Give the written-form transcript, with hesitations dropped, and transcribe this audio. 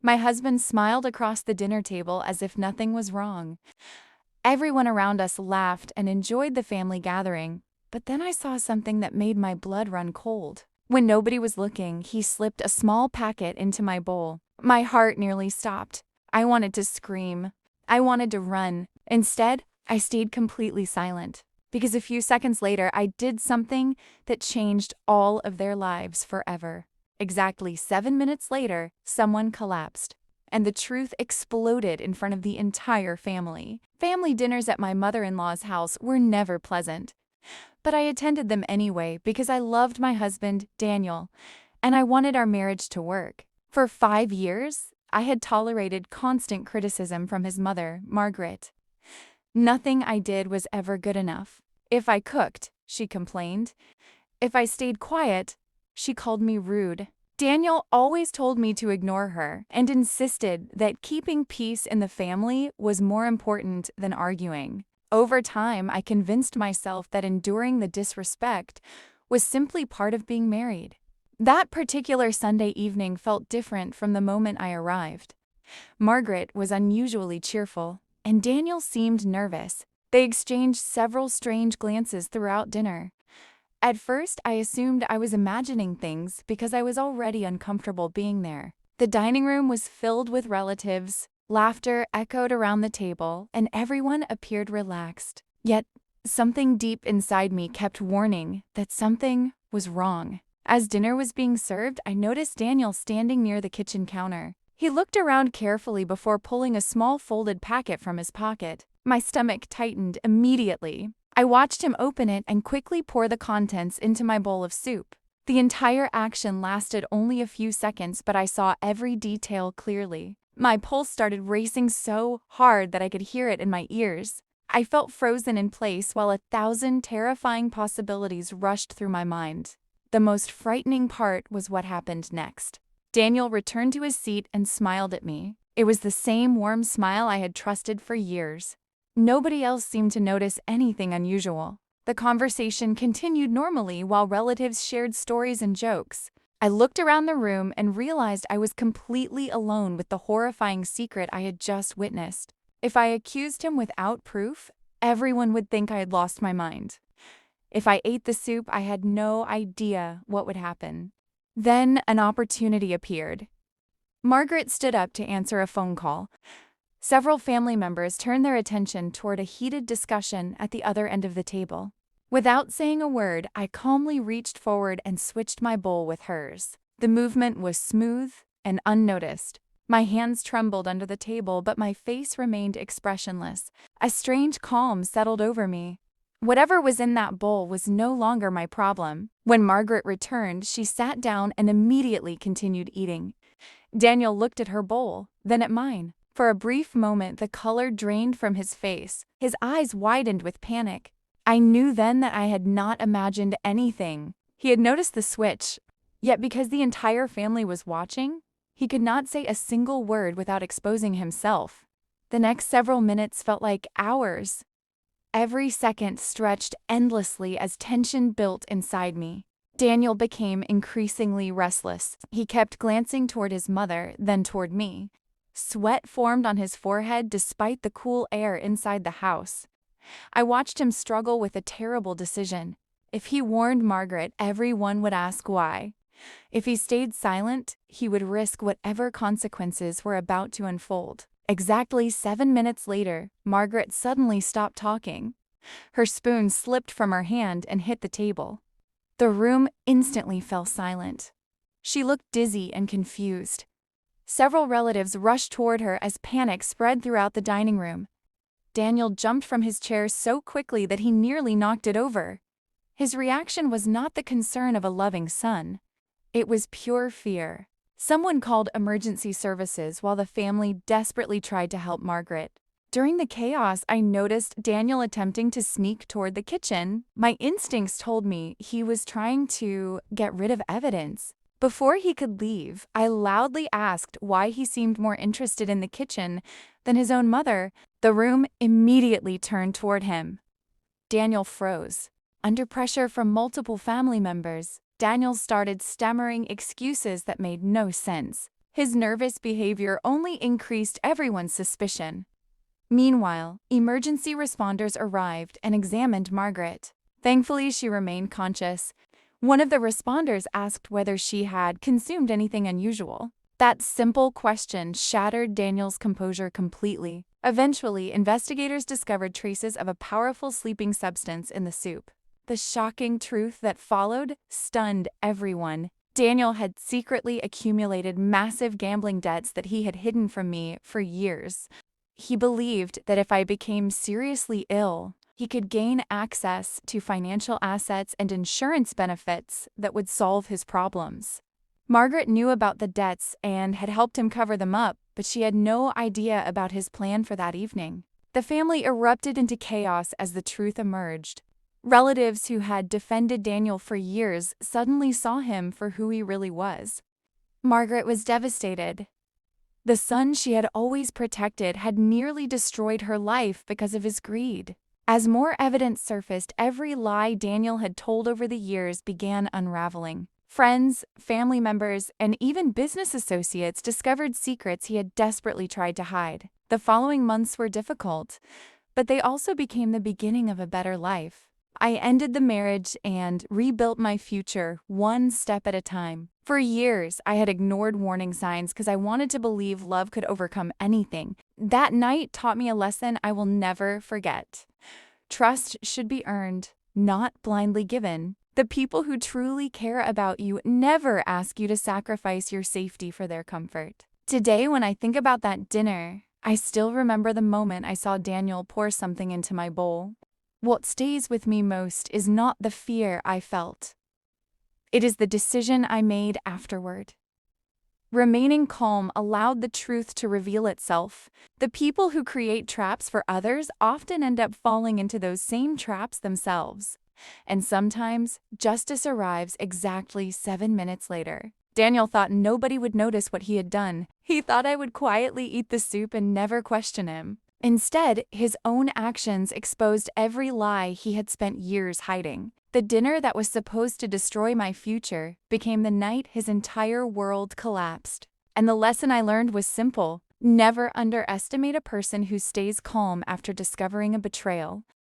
My husband smiled across the dinner table as if nothing was wrong. Everyone around us laughed and enjoyed the family gathering, but then I saw something that made my blood run cold. When nobody was looking, he slipped a small packet into my bowl. My heart nearly stopped. I wanted to scream. I wanted to run. Instead, I stayed completely silent, because a few seconds later I did something that changed all of their lives forever. Exactly 7 minutes later, someone collapsed, and the truth exploded in front of the entire family. Family dinners at my mother-in-law's house were never pleasant, but I attended them anyway because I loved my husband, Daniel, and I wanted our marriage to work. For 5 years, I had tolerated constant criticism from his mother, Margaret. Nothing I did was ever good enough. If I cooked, she complained. If I stayed quiet, she called me rude. Daniel always told me to ignore her and insisted that keeping peace in the family was more important than arguing. Over time, I convinced myself that enduring the disrespect was simply part of being married. That particular Sunday evening felt different from the moment I arrived. Margaret was unusually cheerful, and Daniel seemed nervous. They exchanged several strange glances throughout dinner. At first, I assumed I was imagining things because I was already uncomfortable being there. The dining room was filled with relatives, laughter echoed around the table, and everyone appeared relaxed. Yet, something deep inside me kept warning that something was wrong. As dinner was being served, I noticed Daniel standing near the kitchen counter. He looked around carefully before pulling a small folded packet from his pocket. My stomach tightened immediately. I watched him open it and quickly pour the contents into my bowl of soup. The entire action lasted only a few seconds, but I saw every detail clearly. My pulse started racing so hard that I could hear it in my ears. I felt frozen in place while 1,000 terrifying possibilities rushed through my mind. The most frightening part was what happened next. Daniel returned to his seat and smiled at me. It was the same warm smile I had trusted for years. Nobody else seemed to notice anything unusual. The conversation continued normally while relatives shared stories and jokes. I looked around the room and realized I was completely alone with the horrifying secret I had just witnessed. If I accused him without proof, everyone would think I had lost my mind. If I ate the soup, I had no idea what would happen. Then an opportunity appeared. Margaret stood up to answer a phone call. Several family members turned their attention toward a heated discussion at the other end of the table. Without saying a word, I calmly reached forward and switched my bowl with hers. The movement was smooth and unnoticed. My hands trembled under the table, but my face remained expressionless. A strange calm settled over me. Whatever was in that bowl was no longer my problem. When Margaret returned, she sat down and immediately continued eating. Daniel looked at her bowl, then at mine. For a brief moment, the color drained from his face. His eyes widened with panic. I knew then that I had not imagined anything. He had noticed the switch, yet because the entire family was watching, he could not say a single word without exposing himself. The next several minutes felt like hours. Every second stretched endlessly as tension built inside me. Daniel became increasingly restless. He kept glancing toward his mother, then toward me. Sweat formed on his forehead despite the cool air inside the house. I watched him struggle with a terrible decision. If he warned Margaret, everyone would ask why. If he stayed silent, he would risk whatever consequences were about to unfold. Exactly 7 minutes later, Margaret suddenly stopped talking. Her spoon slipped from her hand and hit the table. The room instantly fell silent. She looked dizzy and confused. Several relatives rushed toward her as panic spread throughout the dining room. Daniel jumped from his chair so quickly that he nearly knocked it over. His reaction was not the concern of a loving son. It was pure fear. Someone called emergency services while the family desperately tried to help Margaret. During the chaos, I noticed Daniel attempting to sneak toward the kitchen. My instincts told me he was trying to get rid of evidence. Before he could leave, I loudly asked why he seemed more interested in the kitchen than his own mother. The room immediately turned toward him. Daniel froze. Under pressure from multiple family members, Daniel started stammering excuses that made no sense. His nervous behavior only increased everyone's suspicion. Meanwhile, emergency responders arrived and examined Margaret. Thankfully, she remained conscious. One of the responders asked whether she had consumed anything unusual. That simple question shattered Daniel's composure completely. Eventually, investigators discovered traces of a powerful sleeping substance in the soup. The shocking truth that followed stunned everyone. Daniel had secretly accumulated massive gambling debts that he had hidden from me for years. He believed that if I became seriously ill, he could gain access to financial assets and insurance benefits that would solve his problems. Margaret knew about the debts and had helped him cover them up, but she had no idea about his plan for that evening. The family erupted into chaos as the truth emerged. Relatives who had defended Daniel for years suddenly saw him for who he really was. Margaret was devastated. The son she had always protected had nearly destroyed her life because of his greed. As more evidence surfaced, every lie Daniel had told over the years began unraveling. Friends, family members, and even business associates discovered secrets he had desperately tried to hide. The following months were difficult, but they also became the beginning of a better life. I ended the marriage and rebuilt my future one step at a time. For years, I had ignored warning signs because I wanted to believe love could overcome anything. That night taught me a lesson I will never forget. Trust should be earned, not blindly given. The people who truly care about you never ask you to sacrifice your safety for their comfort. Today, when I think about that dinner, I still remember the moment I saw Daniel pour something into my bowl. What stays with me most is not the fear I felt. It is the decision I made afterward. Remaining calm allowed the truth to reveal itself. The people who create traps for others often end up falling into those same traps themselves. And sometimes, justice arrives exactly 7 minutes later. Daniel thought nobody would notice what he had done. He thought I would quietly eat the soup and never question him. Instead, his own actions exposed every lie he had spent years hiding. The dinner that was supposed to destroy my future became the night his entire world collapsed. And the lesson I learned was simple. Never underestimate a person who stays calm after discovering a betrayal.